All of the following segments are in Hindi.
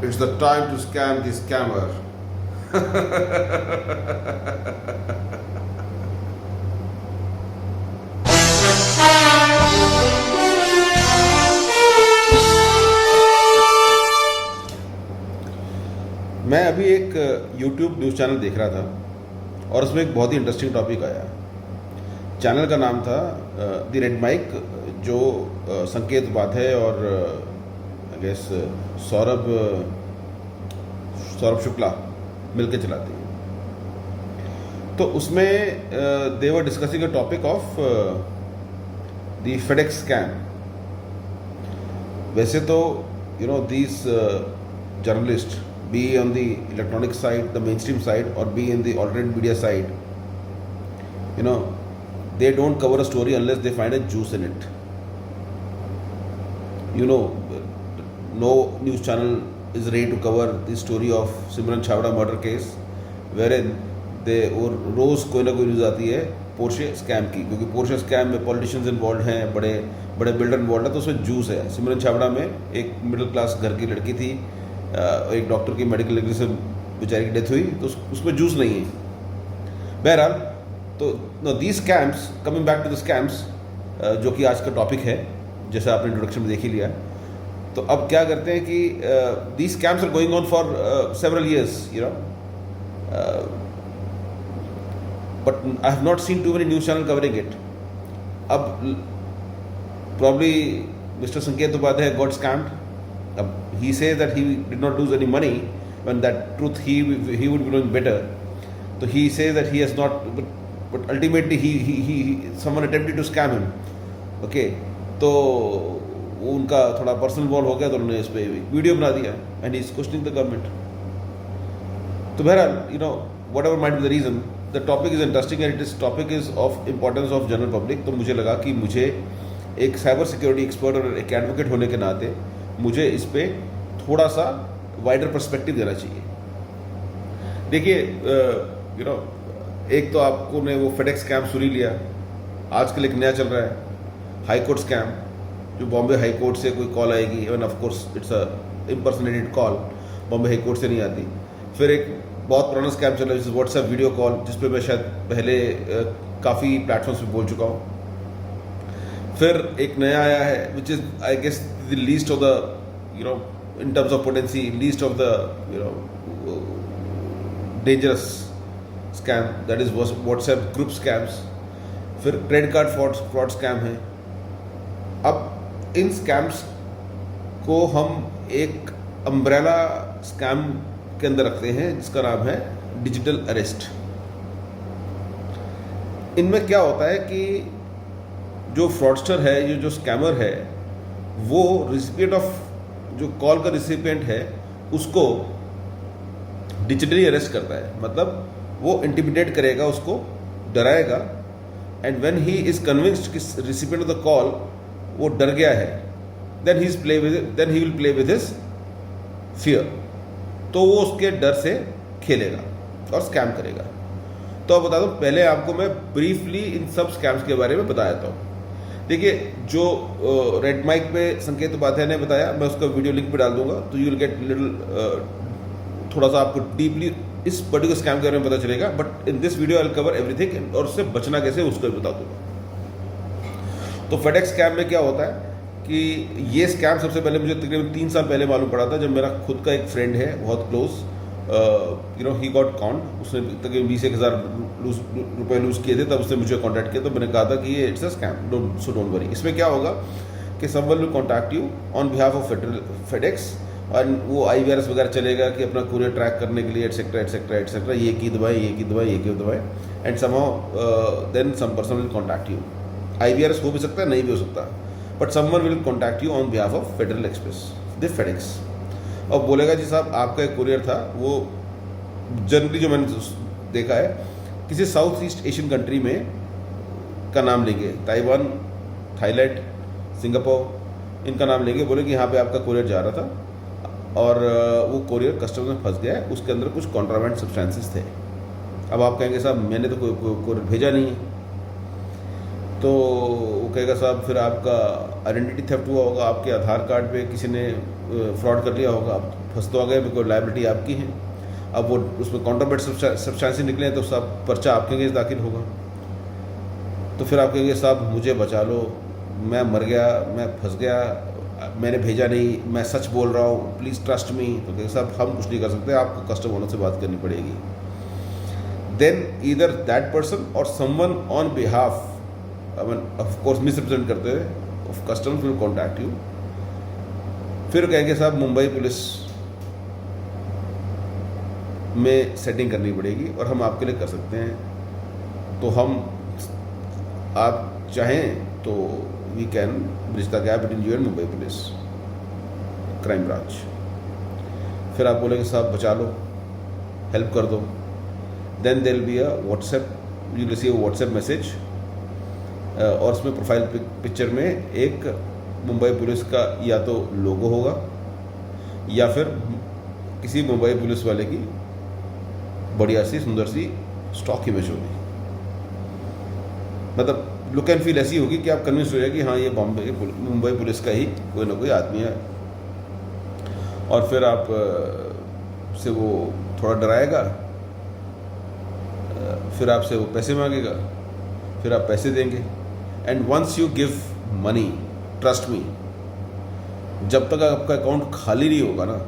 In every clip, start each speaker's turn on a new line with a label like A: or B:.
A: It's the time to scam the scammer. मैं अभी एक YouTube न्यूज़ चैनल देख रहा था और उसमें एक बहुत ही इंटरेस्टिंग टॉपिक आया। चैनल का नाम था द रेड माइक, जो संकेत उपाध्याय और आई गेस सौरभ शुक्ला मिलके चलाते हैं। तो उसमें they were discussing a topic of the FedEx scam. वैसे तो these journalist, be on the electronic side, the mainstream side, or be in the alternate media side, they don't cover a story unless they find a juice in it. No news channel is ready to cover the story of Simran Chawda murder case, wherein और रोज़ कोई ना कोई न्यूज़ आती है पोर्शे स्कैम की, क्योंकि पोर्शे स्कैम में पॉलिटिशियंस इन्वॉल्व हैं, बड़े बड़े बिल्डर इन्वॉल्व है, तो उसमें जूस है। सिमरन छाबड़ा में एक मिडिल क्लास घर की लड़की थी, एक डॉक्टर की मेडिकल डिग्री से बेचारी की डेथ हुई, तो उसमें जूस नहीं है। बहरहाल, तो these scams, coming back to the scams, जो कि आज का टॉपिक है, जैसा आपने इंट्रोडक्शन में देख ही लिया। तो अब क्या करते हैं कि these scams are going on for several years, but I have not seen too many news channel covering it. अब probably mister Sanket Upadhyay got scammed. He says that he did not lose any money, when that truth he would be knowing better. So he says that he has not, but ultimately he someone attempted to scam him. Okay, तो उनका थोड़ा पर्सनल बॉल हो गया, तो उन्होंने इस पे वीडियो बना दिया and he is questioning the government. तो बहरहाल, whatever might be the reason, the topic is interesting and this topic is of importance of general public. तो मुझे लगा कि मुझे एक साइबर सिक्योरिटी एक्सपर्ट और एक एडवोकेट होने के नाते मुझे इस पे थोड़ा सा वाइडर पर्सपेक्टिव देना चाहिए। देखिए, एक तो आपको ने वो फेडेक्स स्कैम सुन ही लिया। आजकल एक नया चल रहा है हाई कोर्ट स्कैम, जो बॉम्बे हाई कोर्ट से कोई कॉल आएगी, even of course it's a impersonated call, Bombay high court से नहीं आती। फिर एक बहुत पुराना स्कैम चल रहा है व्हाट्सएप वीडियो कॉल, जिस पे मैं शायद पहले काफ़ी प्लेटफॉर्म्स पे बोल चुका हूँ। फिर एक नया आया है which is I guess the least of the in terms of potency, least of the dangerous scam, that is WhatsApp group scams. फिर क्रेडिट कार्ड फ्रॉड स्कैम है। अब इन स्कैम्स को हम एक अम्ब्रेला स्कैम के अंदर रखते हैं जिसका नाम है डिजिटल अरेस्ट। इनमें क्या होता है कि जो फ्रॉडस्टर है, ये जो स्कैमर है, वो रिसिपिएंट ऑफ, जो कॉल का रिसिपिएंट है, उसको डिजिटली अरेस्ट करता है। मतलब वो इंटिमिडेट करेगा, उसको डराएगा, and when he is convinced कि रिसिपिएंट ऑफ द कॉल वो डर गया है, then he will play with his fear. तो वो उसके डर से खेलेगा और स्कैम करेगा। तो अब बता दूं, पहले आपको मैं ब्रीफली इन सब स्कैम्स के बारे में बता देता हूँ। देखिए, जो रेड माइक पे संकेत उपाध्याय ने बताया, मैं उसका वीडियो लिंक पे डाल दूंगा, तो यू विल गेट लिटिल, थोड़ा सा आपको डीपली इस पर्टिकुलर स्कैम के बारे में पता चलेगा। But in this video I will cover everything, और उससे बचना कैसे उसको भी बता दूंगा। तो फेडेक्स स्कैम में क्या होता है कि ये स्कैम सबसे पहले मुझे तकरीबन 3 साल पहले मालूम पड़ा था, जब मेरा खुद का एक फ्रेंड है बहुत क्लोज, ही गॉट कॉन्ड, उसने तकरीबन 20,000 रुपये लूज़ किए थे। तब उसने मुझे कॉन्टैक्ट किया, तो मैंने कहा था कि ये it's a scam, don't worry. इसमें क्या होगा कि someone will contact you on behalf of FedEx, और वो IVRS वगैरह चलेगा कि अपना कुरियर ट्रैक करने के लिए एटसेट्रा एटसेट्रा एटसेट्रा, ये की दवाएं, ये की दवाएं, ये की दवाएं, and somehow then some person will contact you. IVRS हो भी सकता है, नहीं भी हो सकता, but someone will contact you on behalf of Federal Express, the FedEx, और बोलेगा जी साहब आपका एक कुरियर था, वो जनरली जो मैंने देखा है किसी साउथ ईस्ट एशियन कंट्री में का नाम लेंगे, ताइवान, थाईलैंड, सिंगापुर, इनका नाम लेंगे, बोले कि यहाँ पे आपका कुरियर जा रहा था और वो कुरियर कस्टम्स में फंस गया है, उसके अंदर कुछ कॉन्ट्राबैंड सब्सटेंसेस थे। अब आप कहेंगे साहब मैंने तो कोई कुरियर भेजा नहीं है, तो वो कहेगा साहब फिर आपका आइडेंटिटी थेफ्ट हुआ होगा, आपके आधार कार्ड पे किसी ने फ्रॉड कर लिया होगा, आप फंस तो आ गए, बिकॉज लाइबिलिटी आपकी है। अब वो उसमें कॉन्ट्राबैंड सब्सटेंसेस निकले तो सब पर्चा आपके अगेंस्ट दाखिल होगा। तो फिर आप कहेंगे साहब मुझे बचा लो, मैं मर गया, मैं फंस गया, मैंने भेजा नहीं, मैं सच बोल रहा हूँ, प्लीज़ ट्रस्ट मी। तो कहेंगे साहब हम कुछ नहीं कर सकते, आपको कस्टमर ओनर से बात करनी पड़ेगी। देन ईदर दैट पर्सन और someone on behalf, I mean of course misrepresent करते हुए, of customers will contact you. फिर कहेंगे साहब मुंबई पुलिस में सेटिंग करनी पड़ेगी और हम आपके लिए कर सकते हैं। तो हम, आप चाहें तो we can bridge the gap between you and Mumbai police crime branch. फिर आप बोलेंगे साहब बचा लो, हेल्प कर दो। Then there will be a WhatsApp, you receive WhatsApp message और उसमें प्रोफाइल पिक्चर में एक मुंबई पुलिस का या तो लोगो होगा या फिर किसी मुंबई पुलिस वाले की बढ़िया सी सुंदर सी स्टॉक इमेज होगी। मतलब लुक एंड फील ऐसी होगी कि आप कन्विंस हो जाए कि हाँ ये मुंबई पुलिस का ही कोई ना कोई आदमी है। और फिर आप से वो थोड़ा डराएगा, फिर आपसे वो पैसे मांगेगा, फिर आप पैसे देंगे। And once you give money, trust me, जब तक आपका अकाउंट खाली नहीं होगा ना,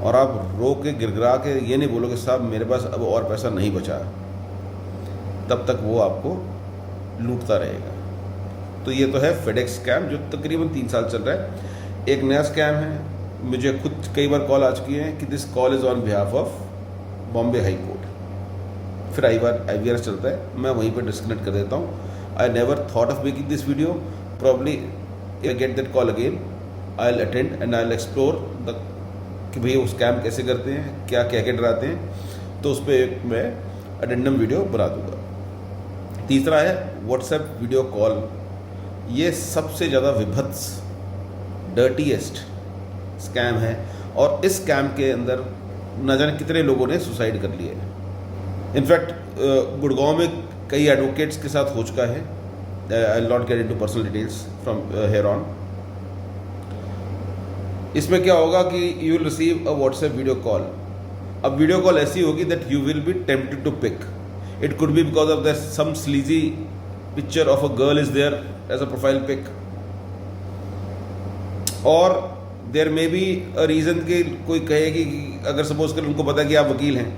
A: और आप रो के गिरगिरा के ये नहीं बोलोगे साहब मेरे पास अब और पैसा नहीं बचा, तब तक वो आपको लूटता रहेगा। तो ये तो है फेडेक्स स्कैम जो तकरीबन 3 साल चल रहा है। एक नया स्कैम है, मुझे खुद कई बार कॉल आ चुकी है कि this call is on behalf of Bombay high court. फिर IVR चलता है, मैं वहीं पर डिस्कनेक्ट कर देता हूँ। I never thought of making this video, probably I get that call again I will attend and I will explore the कि भैया वो स्कैम कैसे करते हैं, क्या कह के डराते हैं। तो उस पर मैं अडेंडम वीडियो बना दूंगा। तीसरा है व्हाट्सएप वीडियो कॉल। ये सबसे ज़्यादा विभत्स, डर्टीएस्ट स्कैम है और इस स्कैम के अंदर न जाने कितने लोगों ने सुसाइड कर लिए। इनफैक्ट गुड़गांव में कई एडवोकेट्स के साथ हो चुका है। I will not get into personal details from here on. इसमें क्या होगा कि you will receive a WhatsApp video call. अब वीडियो कॉल ऐसी होगी that you will be tempted to pick. It could be because of that some sleazy picture of a girl is there as a profile pic, और there may be a reason कि कोई कहेगी कि अगर सपोज कर उनको पता है कि आप वकील हैं,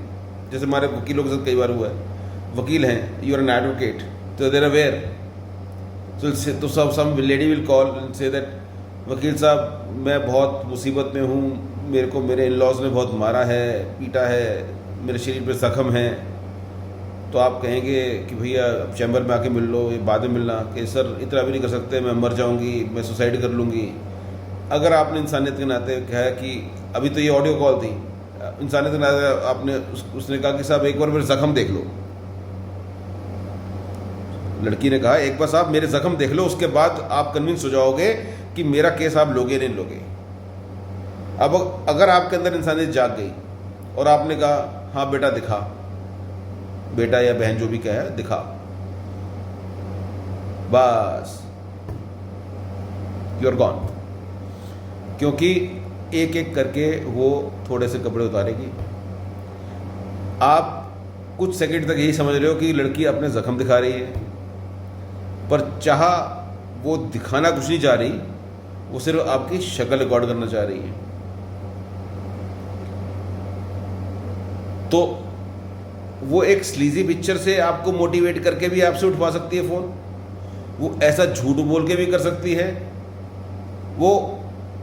A: जैसे हमारे वकीलों के साथ कई बार हुआ है, वकील हैं, यू आर एन एडवोकेट, तो देयर अवेयर, तो some lady will call and say that वकील साहब मैं बहुत मुसीबत में हूँ, मेरे को मेरे इन लॉज ने बहुत मारा है, पीटा है, मेरे शरीर पे जख्म है। तो आप कहेंगे कि भैया चैम्बर में आके मिल लो, ये बाद में मिलना, कि सर इतना भी नहीं कर सकते, मैं मर जाऊँगी, मैं सुसाइड कर लूँगी। अगर आपने इंसानियत के नाते कहा कि अभी तो ये ऑडियो कॉल थी, इंसानियत के नाते आपने उसने कहा कि साहब एक बार मेरे जख्म देख लो। लड़की ने कहा एक बार साहब मेरे जख्म देख लो, उसके बाद आप कन्विंस हो जाओगे कि मेरा केस आप लोगे नहीं लोगे। अब अगर आपके अंदर इंसानियत जाग गई और आपने कहा हाँ बेटा दिखा, बेटा या बहन जो भी कहे दिखा, बस यू आर गॉन। क्योंकि एक एक करके वो थोड़े से कपड़े उतारेगी। आप कुछ सेकंड तक यही समझ रहे हो कि लड़की अपने जख्म दिखा रही है, पर चाह वो दिखाना कुछ नहीं चाह रही, वो सिर्फ आपकी शक्ल रिकॉर्ड करना चाह रही है। तो वो एक स्लीजी पिक्चर से आपको मोटिवेट करके भी आपसे उठवा सकती है फ़ोन, वो ऐसा झूठ बोल के भी कर सकती है, वो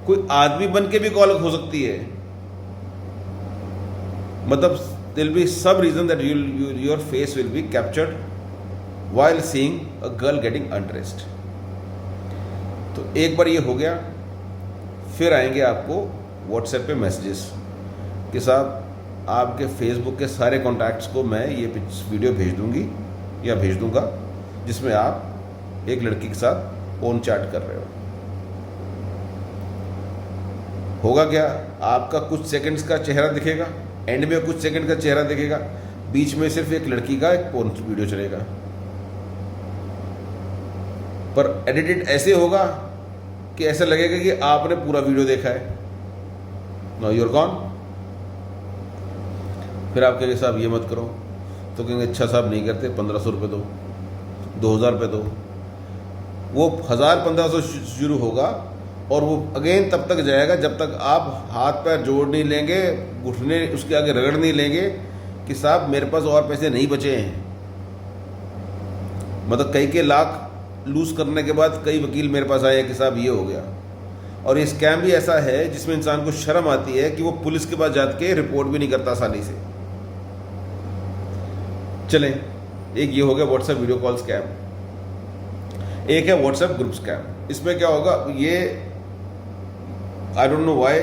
A: कोई आदमी बन के भी कॉल हो सकती है। मतलब there will be some reason that your face will be captured while seeing a girl getting undressed. तो एक बार ये हो गया, फिर आएंगे आपको व्हाट्सएप पे मैसेजेस कि साहब आपके फेसबुक के सारे कॉन्टैक्ट्स को मैं ये वीडियो भेज दूंगी या भेज दूंगा जिसमें आप एक लड़की के साथ फोन चैट कर रहे हो। होगा क्या, आपका कुछ सेकंड्स का चेहरा दिखेगा, एंड में कुछ सेकंड का चेहरा दिखेगा, बीच में सिर्फ एक लड़की का एक पोर्न वीडियो चलेगा, पर एडिटेड ऐसे होगा कि ऐसा लगेगा कि आपने पूरा वीडियो देखा है। Now you are gone. फिर आप कहेंगे साहब ये मत करो, तो कहेंगे अच्छा साहब नहीं करते, 1500 रुपये दो, 2000 रुपये दो। वो 1000-1500 शुरू होगा और वो अगेन तब तक जाएगा जब तक आप हाथ पैर जोड़ नहीं लेंगे, घुटने उसके आगे रगड़ नहीं लेंगे कि साहब मेरे पास और पैसे नहीं बचे हैं। मतलब कई के लाख लूज करने के बाद कई वकील मेरे पास आए कि साहब ये हो गया। और ये स्कैम भी ऐसा है जिसमें इंसान को शर्म आती है कि वो पुलिस के पास जाके रिपोर्ट भी नहीं करता आसानी से। चलें, एक ये हो गया व्हाट्सएप वीडियो कॉल स्कैम, एक है व्हाट्सएप ग्रुप स्कैम। इसमें क्या होगा, ये I don't know why,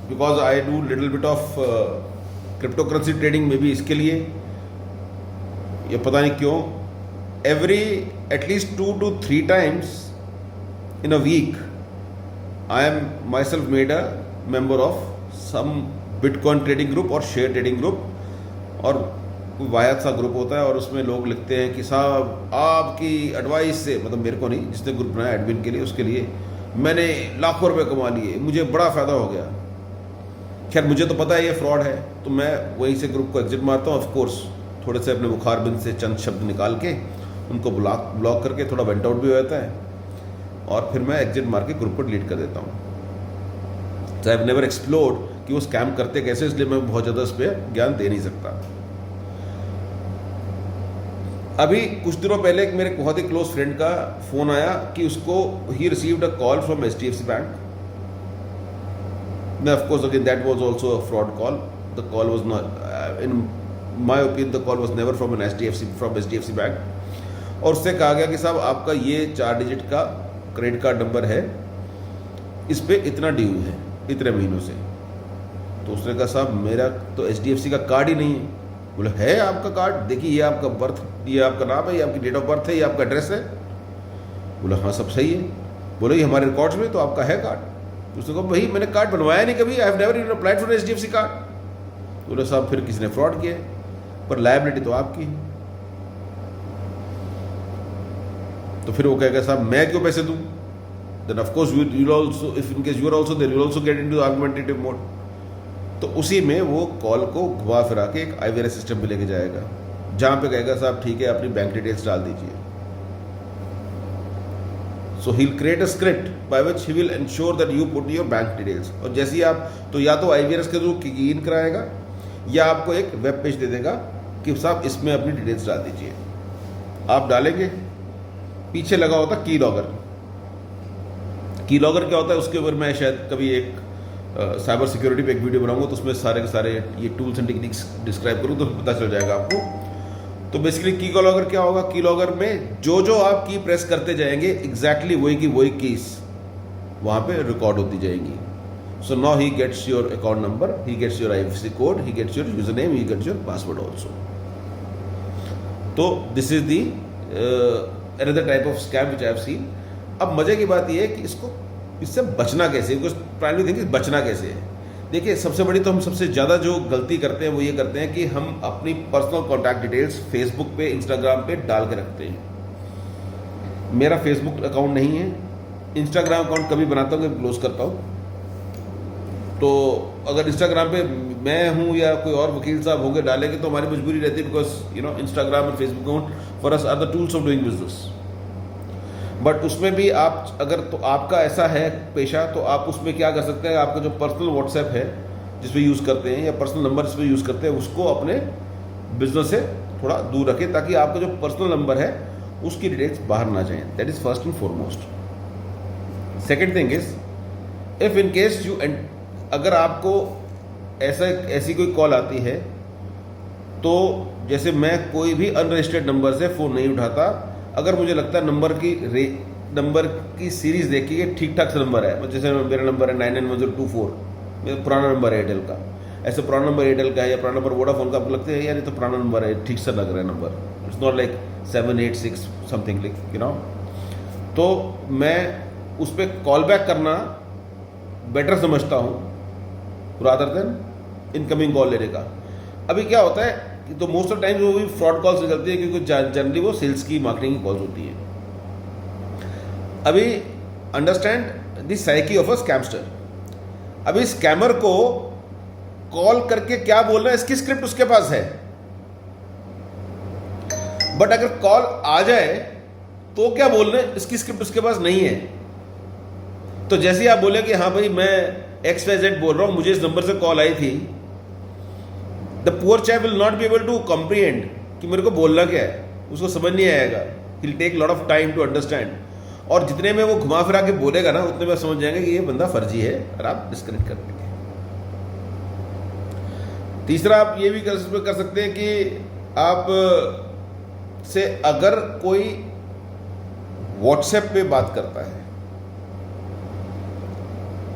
A: because I do little bit of crypto currency trading में भी, इसके लिए ये पता नहीं क्यों every at least 2 to 3 times in a week I am myself made a member of some Bitcoin trading group और share trading group, और वायद सा ग्रुप होता है और उसमें लोग लिखते हैं कि साहब आपकी एडवाइस से, मतलब मेरे को नहीं, जिसने ग्रुप बनाया एडमिन के लिए, उसके लिए मैंने लाखों रुपए कमा लिए, मुझे बड़ा फ़ायदा हो गया। खैर मुझे तो पता है ये फ्रॉड है, तो मैं वहीं से ग्रुप को एग्जिट मारता हूँ। ऑफ कोर्स थोड़े से अपने बुखारबिंद से चंद शब्द निकाल के उनको ब्लॉक करके थोड़ा वेंट आउट भी हो जाता है, और फिर मैं एग्जिट मार के ग्रुप को डिलीट कर देता हूँ। सो आई हैव नेवर एक्सप्लोर्ड कि वो स्कैम करते कैसे, इसलिए मैं बहुत ज़्यादा उस पर ज्ञान दे नहीं सकता। अभी कुछ दिनों पहले एक मेरे बहुत ही क्लोज फ्रेंड का फ़ोन आया कि उसको he received a call from HDFC bank. Of course, again, that was also a fraud call. The call was not, in my opinion, the call was never from HDFC bank. और उससे कहा गया कि साहब आपका ये 4 डिजिट का क्रेडिट कार्ड नंबर है, इस पे इतना ड्यू है इतने महीनों से। तो उसने कहा साहब मेरा तो HDFC का कार्ड ही नहीं है। बोले है आपका कार्ड, देखिए ये आपका बर्थ, ये आपका नाम है, ये आपकी डेट ऑफ बर्थ है, ये आपका एड्रेस है। बोला हाँ सब सही है। बोले ये हमारे रिकॉर्ड्स में तो आपका है कार्ड। उसने कहा भाई मैंने कार्ड बनवाया नहीं कभी, I have never even applied for HDFC card. बोले साहब फिर किसी ने फ्रॉड किया, पर लायबिलिटी तो आपकी। तो फिर वो कहेगा साहब मैं क्यों पैसे दूं? Then of course you will also, if in case you are also there, you will also get into argumentative mode. तो उसी में वो कॉल को घुमा फिरा के एक IVR सिस्टम पे लेके जाएगा, जहां पे कहेगा साहब ठीक है अपनी बैंक डिटेल्स डाल दीजिए। So he will create a script by which he will ensure that you put your bank details. और जैसे ही आप, तो या तो IVR के थ्रू इन कराएगा या आपको एक वेब पेज दे देगा कि साहब इसमें अपनी डिटेल्स डाल दीजिए। आप डालेंगे, पीछे लगा होता की लॉगर। की लॉगर क्या होता है उसके ऊपर मैं शायद कभी एक साइबर सिक्योरिटी पे एक वीडियो बनाऊंगा, तो उसमें सारे के सारे ये टूल्स एंड टेक्निक्स डिस्क्राइब करूँ तो पता चल जाएगा आपको। तो बेसिकली की लॉगर क्या होगा, की लॉगर में जो जो आप की प्रेस करते जाएंगे एग्जैक्टली वही की वही कीज वहाँ पे रिकॉर्ड होती जाएंगी। So now he gets your account number, he gets your IFSC code, he gets your user name, he gets your password also. तो this is the another type of scam which I have seen। अब मजे की बात यह है कि इससे बचना कैसे, प्राइमरी थिंग बचना कैसे है। देखिए सबसे बड़ी तो हम सबसे ज़्यादा जो गलती करते हैं वो ये करते हैं कि हम अपनी पर्सनल कॉन्टैक्ट डिटेल्स फेसबुक पे, इंस्टाग्राम पे डाल के रखते हैं। मेरा फेसबुक अकाउंट नहीं है, इंस्टाग्राम अकाउंट कभी बनाता हूँ कभी क्लोज करता हूँ। तो अगर इंस्टाग्राम पे मैं हूँ या कोई और वकील साहब होंगे डालेंगे तो हमारी मजबूरी रहती है, बिकॉज यू नो इंस्टाग्राम और Facebook account for us are the tools of doing business. But उसमें भी आप अगर, तो आपका ऐसा है पेशा, तो आप उसमें क्या कर सकते हैं, आपका जो पर्सनल व्हाट्सएप है जिसपे यूज़ करते हैं या पर्सनल नंबर जिसपे यूज़ करते हैं उसको अपने बिजनेस से थोड़ा दूर रखें, ताकि आपका जो पर्सनल नंबर है उसकी डिटेल्स बाहर ना जाएं। That is first and foremost. Second thing is, if in case you, अगर आपको ऐसी कोई कॉल आती है, तो जैसे मैं कोई भी अनरजिस्टर्ड नंबर से फ़ोन नहीं उठाता। अगर मुझे लगता है नंबर की सीरीज देखी कि ठीक ठाक से नंबर है, जैसे मेरा नंबर है 991024, मेरा पुराना नंबर है एयरटेल का, ऐसे पुराना नंबर एयरटेल का है या पुराना नंबर वोडाफोन का, आपको लगता है यार ये तो पुराना नंबर है, ठीक से लग रहा है number, it's not like 786 something like you know, तो मैं उस पर कॉल बैक करना बेटर समझता हूँ रादर देन इनकमिंग कॉल लेने का। अभी क्या होता है कि तो मोस्ट ऑफ टाइम्स वो भी फ्रॉड कॉल्स निकलती है, क्योंकि जनरली वो सेल्स की मार्केटिंग की कॉल्स होती हैं। अभी understand the psyche of a scamster. अभी स्कैमर को कॉल करके क्या बोलना है, इसकी स्क्रिप्ट उसके पास है, बट अगर कॉल आ जाए तो क्या बोलना है, इसकी स्क्रिप्ट उसके पास नहीं है। तो जैसे ही आप बोले कि हाँ भाई मैं XYZ बोल रहा हूं, मुझे इस नंबर से कॉल आई थी, the poor child will not be able to comprehend कि मेरे को बोलना क्या है, उसको समझ नहीं आएगा। He will take lot of time to understand, और जितने में वो घुमा फिरा के बोलेगा ना, उतने में समझ जाएंगे कि ये बंदा फर्जी है और आप डिस्कनेक्ट कर देंगे। तीसरा आप ये भी कर सकते हैं कि आप से अगर कोई व्हाट्सएप पे बात करता है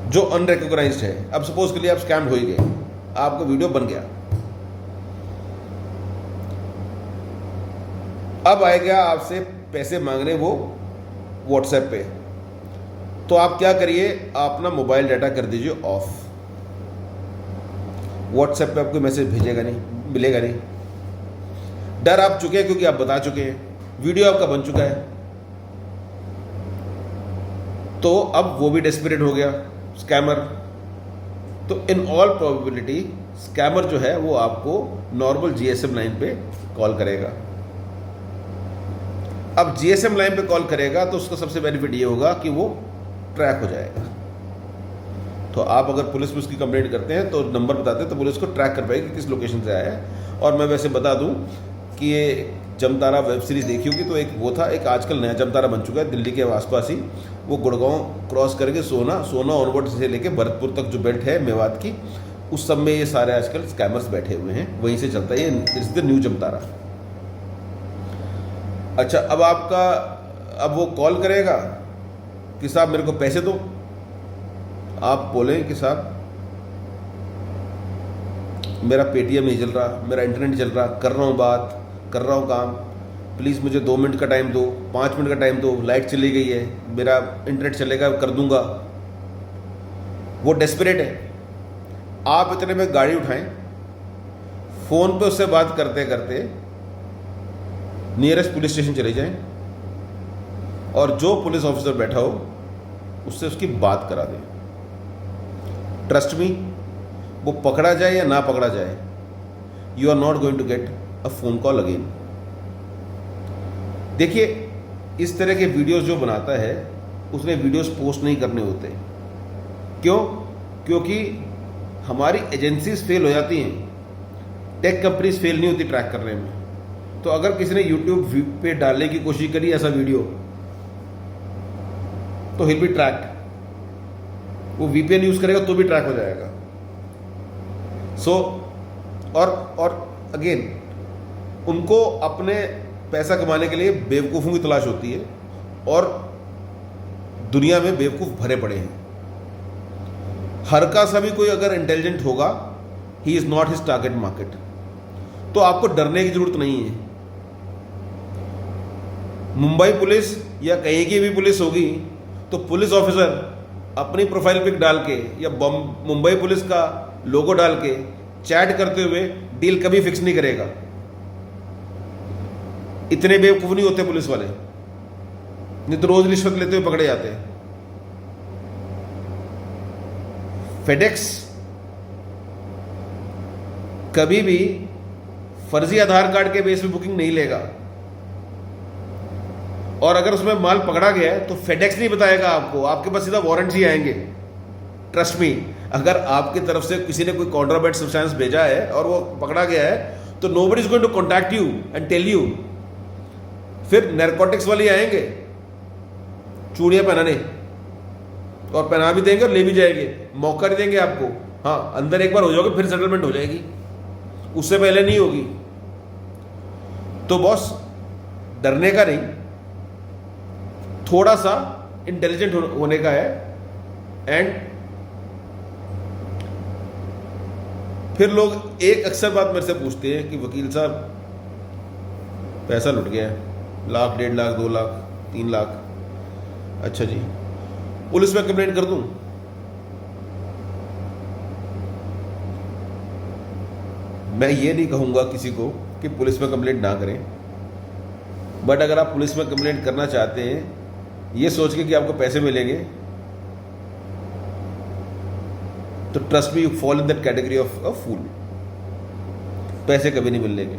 A: जो अनरिकॉग्नाइज्ड है, अब सपोज के लिए आप स्कैम हो ही गए, आपका वीडियो बन गया, अब आएगा आपसे पैसे मांगने वो व्हाट्सएप पे, तो आप क्या करिए, आप अपना मोबाइल डाटा कर दीजिए ऑफ। व्हाट्सएप पे आपको मैसेज भेजेगा नहीं, मिलेगा नहीं। डर आप चुके हैं क्योंकि आप बता चुके हैं, वीडियो आपका बन चुका है, तो अब वो भी डेस्परेट हो गया स्कैमर। तो इन ऑल प्रोबेबिलिटी स्कैमर जो है वो आपको नॉर्मल GSM लाइन पे कॉल करेगा। अब GSM लाइन पे कॉल करेगा तो उसका सबसे बेनिफिट ये होगा कि वो ट्रैक हो जाएगा। तो आप अगर पुलिस में उसकी कंप्लेंट करते हैं तो नंबर बताते हैं तो पुलिस को ट्रैक कर पाएगी किस लोकेशन से आया है। और मैं वैसे बता दूं कि ये जमतारा वेब सीरीज़ देखी होगी, तो एक वो था, एक आजकल नया जमतारा बन चुका है दिल्ली के आसपास ही, वो गुड़गांव क्रॉस करके सोना ऑनवर्ड से लेके भरतपुर तक जो बेल्ट है मेवात की, उस सब में ये सारे आजकल स्कैमर्स बैठे हुए हैं, वहीं से चलता है ये, इट्स द न्यू जमतारा। अच्छा, अब वो कॉल करेगा कि साहब मेरे को पैसे दो, आप बोलें कि साहब मेरा पेटीएम नहीं चल रहा, मेरा इंटरनेट नहीं चल रहा, कर रहा हूँ बात, कर रहा हूँ काम, प्लीज़ मुझे 2 मिनट का टाइम दो, 5 मिनट का टाइम दो, लाइट चली गई है, मेरा इंटरनेट चलेगा, कर दूंगा। वो डेस्परेट है। आप इतने में गाड़ी उठाएं, फ़ोन पे उससे बात करते करते नियरेस्ट पुलिस स्टेशन चले जाएं और जो पुलिस ऑफिसर बैठा हो उससे उसकी बात करा दें। ट्रस्ट मी, वो पकड़ा जाए या ना पकड़ा जाए, you are not going to get a phone call again. देखिए, इस तरह के वीडियोस जो बनाता है उसने वीडियोस पोस्ट नहीं करने होते। क्यों? क्योंकि हमारी एजेंसीज फेल हो जाती हैं, टेक कंपनीज फेल नहीं होती ट्रैक करने में। तो अगर किसी ने यूट्यूब पे डालने की कोशिश करी ऐसा वीडियो, तो हिल बी ट्रैक्ड। वो VPN यूज करेगा तो भी ट्रैक हो जाएगा। और अगेन, उनको अपने पैसा कमाने के लिए बेवकूफ़ों की तलाश होती है, और दुनिया में बेवकूफ़ भरे पड़े हैं। हर का सा भी कोई अगर इंटेलिजेंट होगा, he is not his target market. तो आपको डरने की जरूरत नहीं है। मुंबई पुलिस या कहीं की भी पुलिस होगी तो पुलिस ऑफिसर अपनी प्रोफाइल पिक डाल के या मुंबई पुलिस का लोगो डाल के चैट करते हुए डील कभी फिक्स नहीं करेगा। इतने बेवकूफ नहीं होते पुलिस वाले, नहीं तो रोज रिश्वत लेते हुए पकड़े जाते हैं। फेडेक्स कभी भी फर्जी आधार कार्ड के बेस पे बुकिंग नहीं लेगा, और अगर उसमें माल पकड़ा गया है तो फेडेक्स नहीं बताएगा आपको, आपके पास सीधा वारंट्स ही आएंगे। ट्रस्ट मी, अगर आपकी तरफ से किसी ने कोई कॉन्ट्राबैंड सब्सटेंस भेजा है और वो पकड़ा गया है तो nobody is going to contact you and tell you. फिर नैरकोटिक्स वाले आएंगे चूड़ियां पहनाने, और पहना भी देंगे और ले भी जाएंगे, मौका नहीं देंगे आपको। हाँ, अंदर एक बार हो जाओगे फिर सेटलमेंट हो जाएगी, उससे पहले नहीं होगी। तो बॉस, डरने का नहीं, थोड़ा सा इंटेलिजेंट होने का है। एंड फिर लोग एक अक्सर बात मेरे से पूछते हैं कि वकील साहब पैसा लुट गया है, 1 लाख, 1.5 लाख, 2 लाख, 3 लाख, अच्छा जी, पुलिस में कंप्लेंट कर दूं? मैं ये नहीं कहूंगा किसी को कि पुलिस में कंप्लेंट ना करें, बट अगर आप पुलिस में कंप्लेंट करना चाहते हैं ये सोच के कि आपको पैसे मिलेंगे, तो trust me, you fall in that category of a fool. पैसे कभी नहीं मिलने के।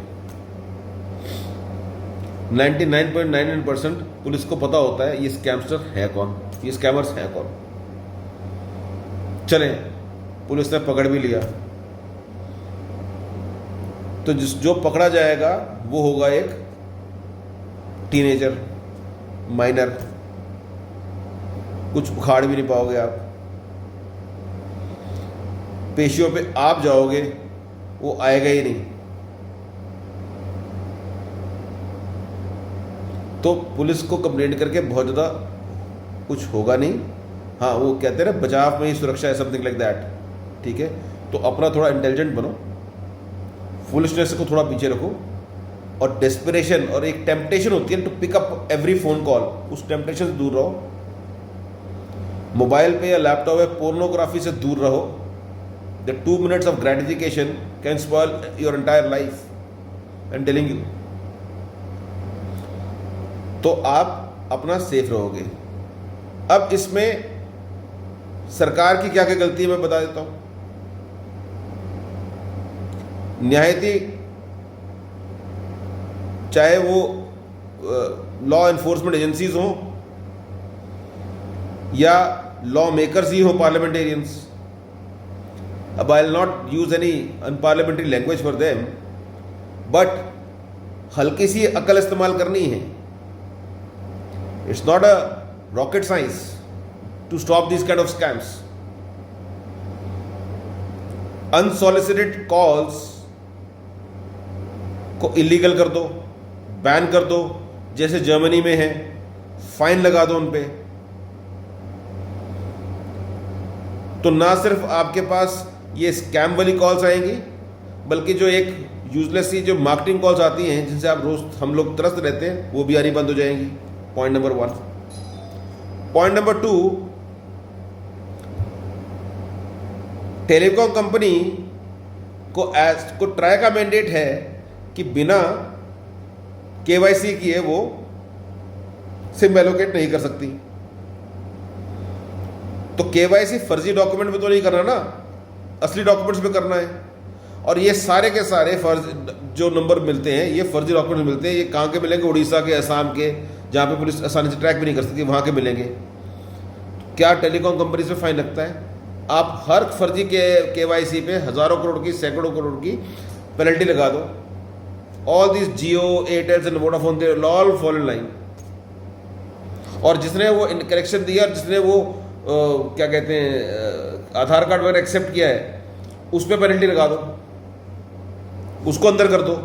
A: 99.99% पुलिस को पता होता है ये स्कैमस्टर है कौन, ये स्कैमर्स हैं कौन। चलें, पुलिस ने पकड़ भी लिया, तो जो पकड़ा जाएगा वो होगा एक टीनेजर, माइनर, कुछ उखाड़ भी नहीं पाओगे आप, पेशियों पे आप जाओगे वो आएगा ही नहीं। तो पुलिस को कंप्लेंट करके बहुत ज़्यादा कुछ होगा नहीं। हाँ, वो कहते हैं ना, बचाव में ही सुरक्षा है, समथिंग लाइक दैट। ठीक है, तो अपना थोड़ा इंटेलिजेंट बनो, फुलिशनेस को थोड़ा पीछे रखो, और डेस्परेशन और एक टेम्पटेशन होती है to pick up every phone call, उस टेम्पटेशन से दूर रहो। मोबाइल पे या लैपटॉप पे पोर्नोग्राफी से दूर रहो। The 2 minutes of gratification can spoil your entire life. I'm telling you. तो आप अपना सेफ रहोगे। अब इसमें सरकार की क्या क्या गलती है मैं बता देता हूं। न्यायती, चाहे वो लॉ एनफोर्समेंट एजेंसीज हों या लॉ मेकर्स ही हों, पार्लियामेंटेरियंस। अब I will not use any unparliamentary language for them, but हल्की सी अकल इस्तेमाल करनी है। It's not a rocket science to stop this kind of scams. Unsolicited calls को इलीगल कर दो, बैन कर दो, जैसे जर्मनी में है, फाइन लगा दो उन पे। तो ना सिर्फ आपके पास ये स्कैम वाली कॉल्स आएंगी, बल्कि जो एक यूजलेस सी जो मार्केटिंग कॉल्स आती हैं जिनसे आप रोज हम लोग त्रस्त रहते हैं, वो भी आनी बंद हो जाएंगी। Point number 1। Point number 2, telecom company को ट्राई का मैंडेट है कि बिना केवाईसी किए वो सिम एलोकेट नहीं कर सकती। तो केवाईसी फर्जी डॉक्यूमेंट में तो नहीं करना ना, असली डॉक्यूमेंट्स में करना है। और ये सारे के सारे जो नंबर मिलते हैं, ये फर्जी डॉक्यूमेंट मिलते हैं। ये कहाँ के मिलेंगे? उड़ीसा के, असम के, जहाँ पे पुलिस आसानी से ट्रैक भी नहीं कर सकती, वहाँ के मिलेंगे। क्या टेलीकॉम कंपनी से फाइन लगता है? आप हर फर्जी केवाईसी पे हज़ारों करोड़ की, सैकड़ों करोड़ की पेनल्टी लगा दो। All this Jio, Airtel and Vodafone, they all fall in line. और जिसने वो करेक्शन दिया, और जिसने वो क्या कहते हैं आधार कार्ड वगैरह एक्सेप्ट किया है, उस पर पेनल्टी लगा दो, उसको अंदर कर दो,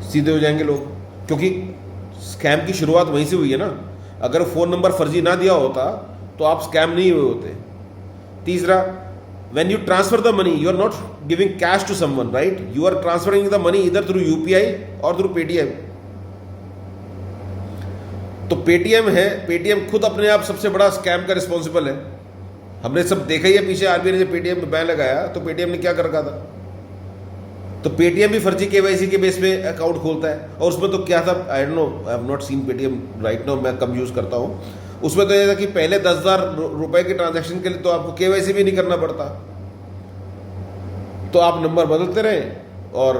A: सीधे हो जाएंगे लोग। क्योंकि स्कैम की शुरुआत वहीं से हुई है ना। अगर फ़ोन नंबर फर्जी ना दिया होता तो आप स्कैम नहीं हुए होते। तीसरा, when you transfer the money, you are not giving cash to someone, right? You are transferring the money either through UPI or through Paytm. तो पेटीएम है, पेटीएम खुद अपने आप सबसे बड़ा स्कैम का रिस्पॉन्सिबल है। हमने सब देखा ही है पीछे, आरबीआई ने जब पेटीएम पे बैन लगाया तो पेटीएम ने क्या कर रखा था। तो पेटीएम भी फर्जी केवाईसी के बेस पे अकाउंट खोलता है। और उसमें तो क्या था, I don't know, I have not scene Paytm right now, मैं कम यूज़ करता हूँ। उसमें तो ये था कि पहले 10,000 रुपए के ट्रांजैक्शन के लिए तो आपको केवाईसी भी नहीं करना पड़ता। तो आप नंबर बदलते रहे और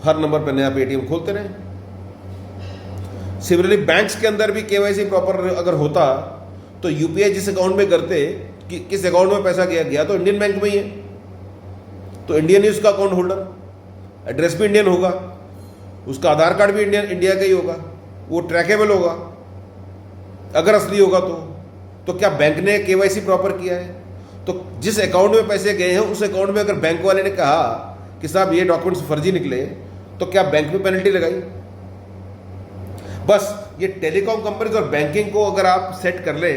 A: हर नंबर पर नया पेटीएम खोलते रहे। सिमिलरली बैंक्स के अंदर भी केवाईसी प्रॉपर अगर होता तो यूपीआई जिस अकाउंट में करते कि किस अकाउंट में पैसा गया तो इंडियन बैंक में ही है, तो इंडियन ही उसका अकाउंट होल्डर, एड्रेस भी इंडियन होगा, उसका आधार कार्ड भी इंडिया का ही होगा, वो ट्रैकेबल होगा अगर असली होगा। तो क्या बैंक ने केवाईसी प्रॉपर किया है? तो जिस अकाउंट में पैसे गए हैं उस अकाउंट में अगर बैंक वाले ने कहा कि साहब ये डॉक्यूमेंट्स फर्जी निकले, तो क्या बैंक में पेनल्टी लगाई? बस ये टेलीकॉम कंपनीज और बैंकिंग को अगर आप सेट कर ले,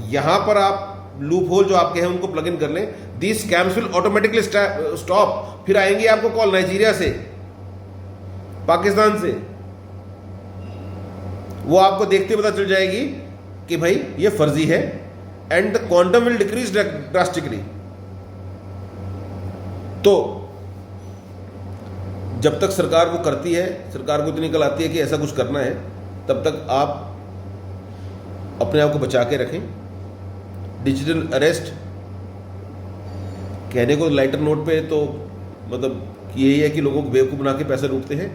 A: यहां पर आप लूप होल जो आपके हैं उनको प्लग इन कर लें, these scams will automatically stop. फिर आएंगे आपको कॉल नाइजीरिया से, पाकिस्तान से, वो आपको देखते पता चल जाएगी कि भाई ये फर्जी है, and the quantum will decrease drastically. तो जब तक सरकार वो करती है, सरकार को इतनी कल आती है कि ऐसा कुछ करना है, तब तक आप अपने आप को बचा के रखें। डिजिटल अरेस्ट कहने को लाइटर नोट पे तो मतलब यही है कि लोगों को बेवकूफ़ बना के पैसे लूटते हैं,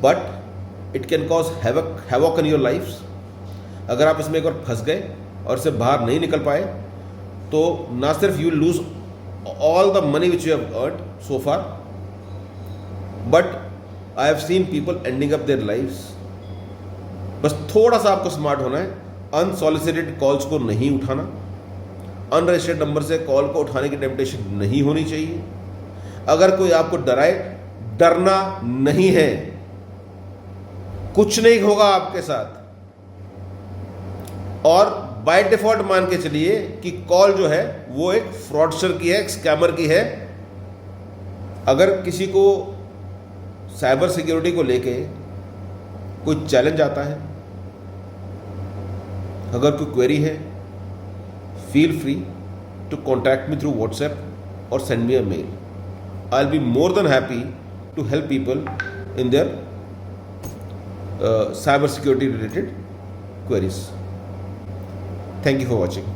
A: but it can cause havoc in your lifes. अगर आप इसमें एक बार फंस गए और इससे बाहर नहीं निकल पाए तो ना सिर्फ you lose all the money which you have earn so far, but I have seen people ending up their lifes. बस थोड़ा सा आपको स्मार्ट होना है, अनसॉलिसिटेड कॉल्स को नहीं उठाना, अनरजिस्टर्ड नंबर से कॉल को उठाने की टेम्पटेशन नहीं होनी चाहिए। अगर कोई आपको डराए, डरना नहीं है, कुछ नहीं होगा आपके साथ। और बाय डिफॉल्ट मान के चलिए कि कॉल जो है वो एक फ्रॉडस्टर की है, एक स्कैमर की है। अगर किसी को साइबर सिक्योरिटी को लेके कोई चैलेंज आता है, अगर कोई क्वेरी है, feel free to contact me through WhatsApp और send me a mail. I will be more than happy to help people in their cyber security related queries. Thank you for watching.